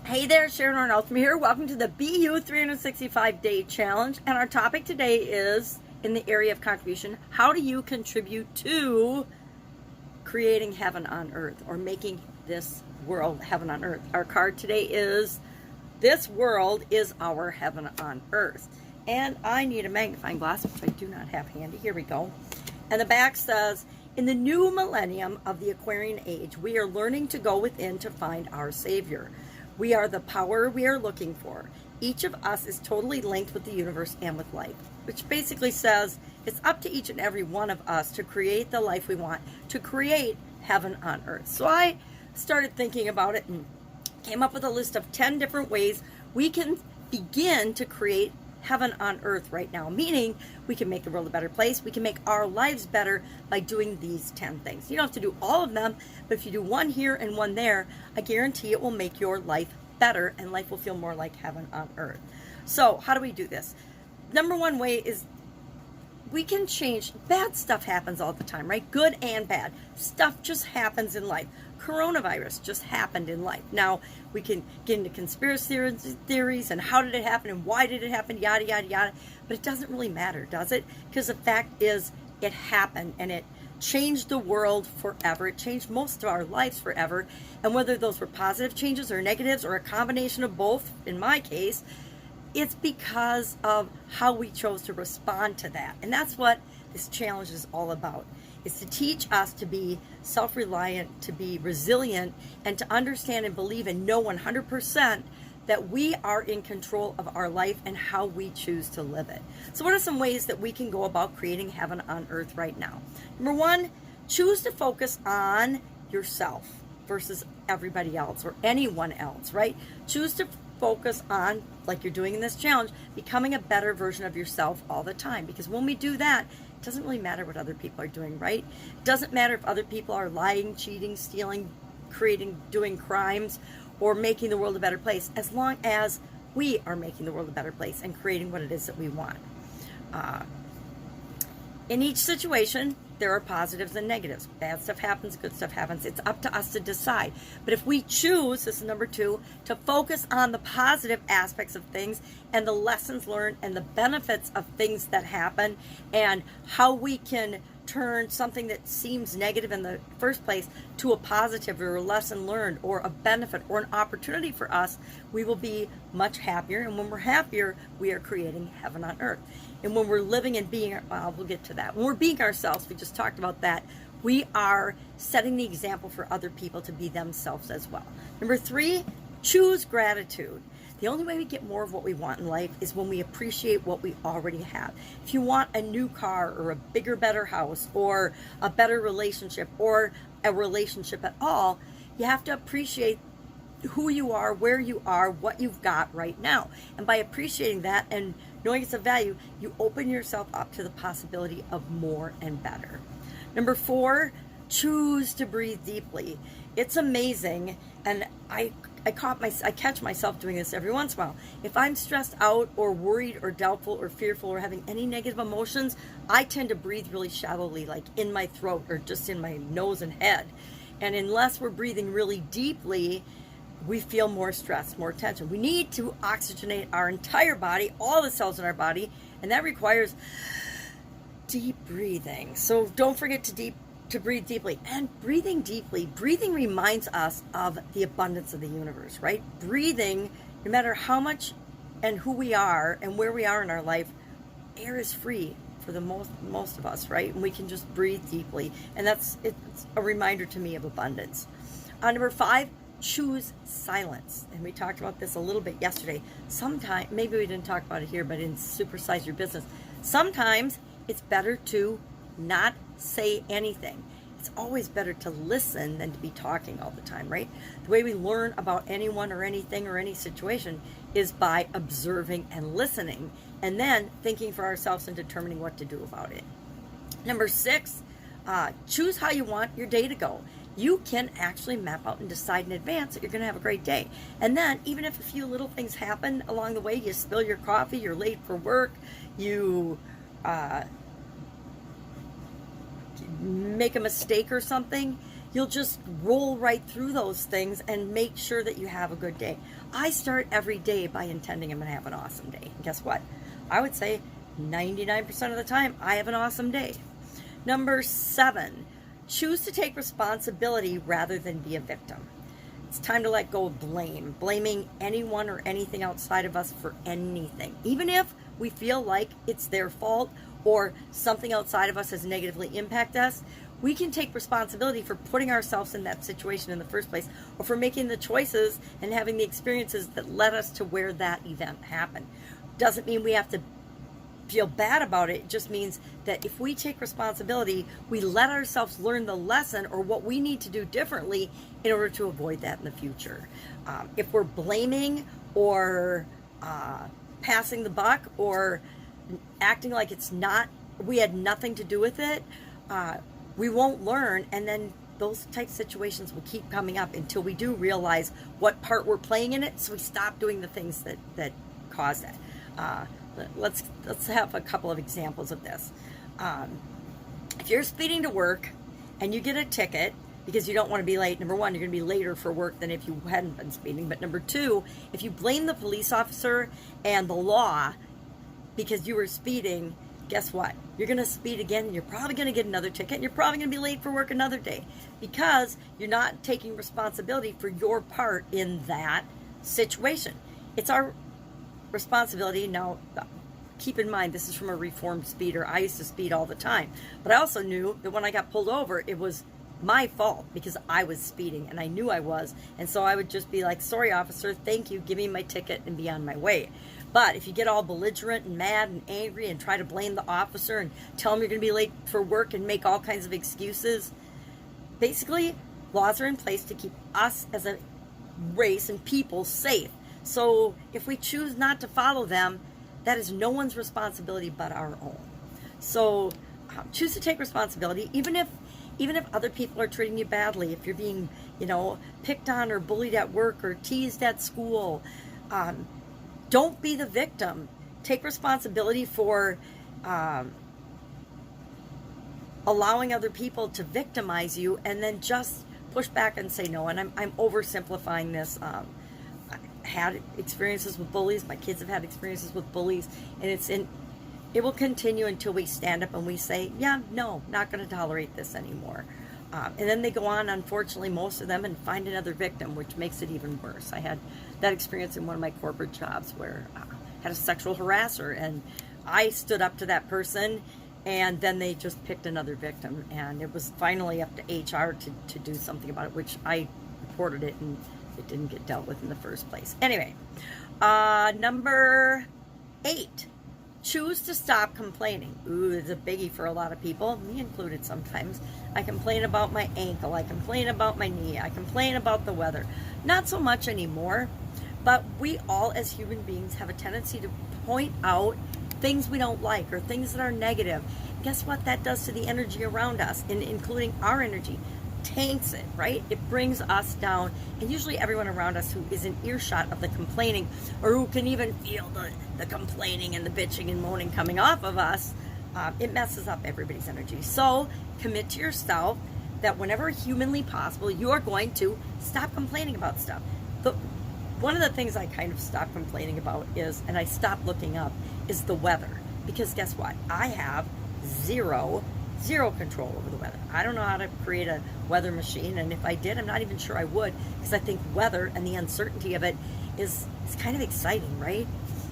Hey there, Horne-Ellstrom here. Welcome to the BU 365 Day Challenge. And our topic today is in the area of contribution. How do you contribute to creating heaven on earth or making this world heaven on earth? Our card today is this world is our heaven on earth. And I need a magnifying glass, which I do not have handy. Here we go. And the back says, in the new millennium of the Aquarian age, we are learning to go within to find our Savior. We are the power we are looking for. Each of us is totally linked with the universe and with life, which basically says it's up to each and every one of us to create the life we want, to create heaven on earth. So I started thinking about it and came up with a list of 10 different ways we can begin to create heaven on earth right now, meaning we can make the world a better place. We can make our lives better by doing these 10 things. You don't have to do all of them, but if you do one here and one there, I guarantee it will make your life better and life will feel more like heaven on earth. So how do we do this? Number one way is we can change. Bad stuff happens all the time, right? Good and bad. Stuff just happens in life. Coronavirus just happened in life. Now, we can get into conspiracy theories and how did it happen and why did it happen, yada, yada, yada. But it doesn't really matter, does it? Because the fact is it happened and it changed the world forever. It changed most of our lives forever. And whether those were positive changes or negatives or a combination of both, in my case, it's because of how we chose to respond to that. And that's what this challenge is all about. It's to teach us to be self-reliant, to be resilient, and to understand and believe and know 100% that we are in control of our life and how we choose to live it. So what are some ways that we can go about creating heaven on earth right now? Number one, choose to focus on yourself versus everybody else or anyone else, right? Choose to focus on, like you're doing in this challenge, becoming a better version of yourself all the time. Because when we do that, it doesn't really matter what other people are doing, right? It doesn't matter if other people are lying, cheating, stealing, creating, doing crimes, or making the world a better place, as long as we are making the world a better place and creating what it is that we want. In each situation, there are positives and negatives. Bad stuff happens, good stuff happens. It's up to us to decide. But if we choose, this is number two, to focus on the positive aspects of things and the lessons learned and the benefits of things that happen and how we can turn something that seems negative in the first place to a positive or a lesson learned or a benefit or an opportunity for us, we will be much happier. And when we're happier, we are creating heaven on earth. And when we're living and being, we'll get to that. When we're being ourselves, we just talked about that, we are setting the example for other people to be themselves as well. Number three, choose gratitude. The only way we get more of what we want in life is when we appreciate what we already have. If you want a new car or a bigger, better house or a better relationship or a relationship at all, you have to appreciate who you are, where you are, what you've got right now. And by appreciating that and knowing it's a value, you open yourself up to the possibility of more and better. Number four, choose to breathe deeply. It's amazing, and I catch myself doing this every once in a while. If I'm stressed out or worried or doubtful or fearful or having any negative emotions, I tend to breathe really shallowly, like in my throat or just in my nose and head. And unless we're breathing really deeply, we feel more stress, more tension. We need to oxygenate our entire body, all the cells in our body, and that requires deep breathing. So don't forget to breathe deeply. And breathing deeply, breathing reminds us of the abundance of the universe, right? Breathing, no matter how much and who we are and where we are in our life, air is free for the most of us, right? And we can just breathe deeply. And it's a reminder to me of abundance. Number five, choose silence. And we talked about this a little bit yesterday. Sometimes, maybe we didn't talk about it here, but in Supersize Your Business, sometimes it's better to not say anything. It's always better to listen than to be talking all the time, right? The way we learn about anyone or anything or any situation is by observing and listening, and then thinking for ourselves and determining what to do about it. Number six, choose how you want your day to go. You can actually map out and decide in advance that you're going to have a great day. And then, even if a few little things happen along the way, you spill your coffee, you're late for work, you make a mistake or something, you'll just roll right through those things and make sure that you have a good day. I start every day by intending I'm going to have an awesome day. And guess what? I would say 99% of the time, I have an awesome day. Number 7, choose to take responsibility rather than be a victim. It's time to let go of blame, blaming anyone or anything outside of us for anything. Even if we feel like it's their fault or something outside of us has negatively impacted us, we can take responsibility for putting ourselves in that situation in the first place, or for making the choices and having the experiences that led us to where that event happened. Doesn't mean we have to feel bad about it. It just means that if we take responsibility, we let ourselves learn the lesson or what we need to do differently in order to avoid that in the future. If we're blaming or passing the buck or acting like we had nothing to do with it, we won't learn, and then those type situations will keep coming up until we do realize what part we're playing in it, so we stop doing the things that cause it. Let's have a couple of examples of this. If you're speeding to work and you get a ticket because you don't want to be late, number 1, you're going to be later for work than if you hadn't been speeding. But number 2, if you blame the police officer and the law because you were speeding, guess what? You're going to speed again, and you're probably going to get another ticket, and you're probably going to be late for work another day because you're not taking responsibility for your part in that situation. It's our responsibility. Now, keep in mind, this is from a reformed speeder. I used to speed all the time, but I also knew that when I got pulled over, it was my fault because I was speeding, and I knew I was, and so I would just be like, sorry, officer, thank you, give me my ticket, and be on my way. But if you get all belligerent and mad and angry and try to blame the officer and tell him you're going to be late for work and make all kinds of excuses, basically, laws are in place to keep us as a race and people safe. So if we choose not to follow them, that is no one's responsibility but our own. So choose to take responsibility, even if other people are treating you badly, if you're being, picked on or bullied at work or teased at school. Don't be the victim. Take responsibility for allowing other people to victimize you, and then just push back and say no. And I'm oversimplifying this. I had experiences with bullies. My kids have had experiences with bullies, and it will continue until we stand up and we say, yeah, no, not going to tolerate this anymore. And then they go on, unfortunately, most of them, and find another victim, which makes it even worse. I had that experience in one of my corporate jobs where I had a sexual harasser, and I stood up to that person, and then they just picked another victim. And it was finally up to HR to do something about it, which I reported it, and it didn't get dealt with in the first place. Anyway, number 8. Choose to stop complaining. Ooh, it's a biggie for a lot of people, me included sometimes. I complain about my ankle. I complain about my knee. I complain about the weather. Not so much anymore, but we all as human beings have a tendency to point out things we don't like or things that are negative. Guess what that does to the energy around us, including our energy? Tanks it, right? It brings us down, and usually everyone around us who is in earshot of the complaining, or who can even feel the complaining and the bitching and moaning coming off of us, it messes up everybody's energy. So commit to yourself that whenever humanly possible, you are going to stop complaining about stuff. One of the things I kind of stopped complaining about is, and I stopped looking up, is the weather. Because guess what? I have zero control over the weather. I don't know how to create a weather machine, and if I did, I'm not even sure I would, because I think weather and the uncertainty of it is kind of exciting, right?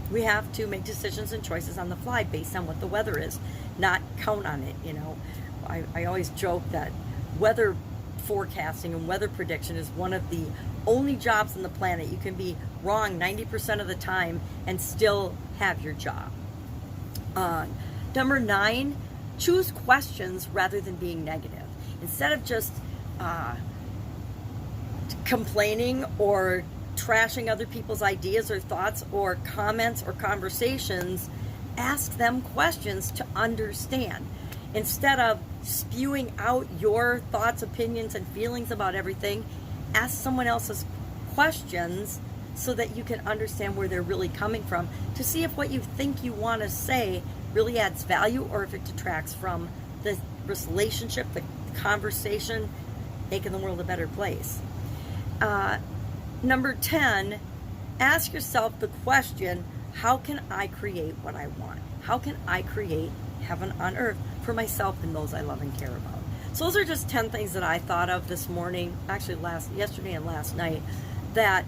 We have to make decisions and choices on the fly based on what the weather is, not count on it. I always joke that weather forecasting and weather prediction is one of the only jobs on the planet you can be wrong 90% of the time and still have your job. Number 9, choose questions rather than being negative. Instead of just complaining or trashing other people's ideas or thoughts or comments or conversations, ask them questions to understand. Instead of spewing out your thoughts, opinions, and feelings about everything, ask someone else's questions so that you can understand where they're really coming from, to see if what you think you want to say really adds value or if it detracts from the relationship, the conversation, making the world a better place. Number 10, ask yourself the question, how can I create what I want? How can I create heaven on earth for myself and those I love and care about? So those are just 10 things that I thought of this morning, actually yesterday and last night, that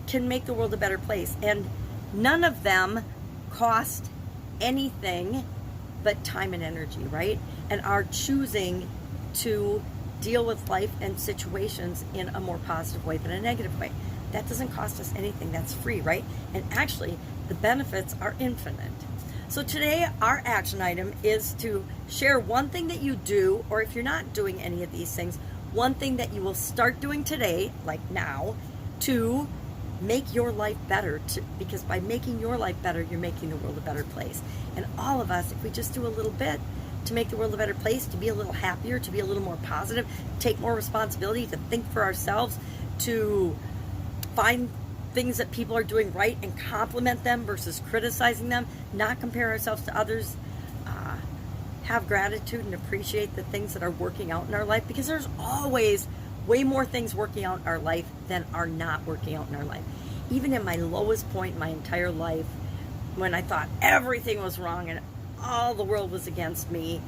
can make the world a better place. And none of them cost anything but time and energy, right? And are choosing to deal with life and situations in a more positive way than a negative way. That doesn't cost us anything. That's free, right? And actually, the benefits are infinite. So today, our action item is to share one thing that you do, or if you're not doing any of these things, one thing that you will start doing today, like now, to make your life better. Because by making your life better, you're making the world a better place. And all of us, if we just do a little bit to make the world a better place, to be a little happier, to be a little more positive, take more responsibility, to think for ourselves, to find things that people are doing right and compliment them versus criticizing them, not compare ourselves to others, have gratitude and appreciate the things that are working out in our life, because there's always way more things working out in our life than are not working out in our life. Even in my lowest point in my entire life, when I thought everything was wrong and all the world was against me,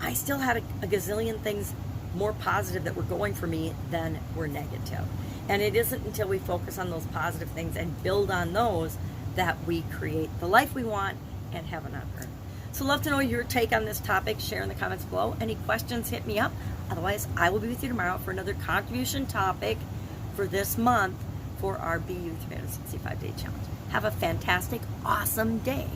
I still had a gazillion things more positive that were going for me than were negative. And it isn't until we focus on those positive things and build on those that we create the life we want and heaven on earth. So love to know your take on this topic. Share in the comments below. Any questions, hit me up. Otherwise, I will be with you tomorrow for another contribution topic for this month for our BU 365 Day Challenge. Have a fantastic, awesome day.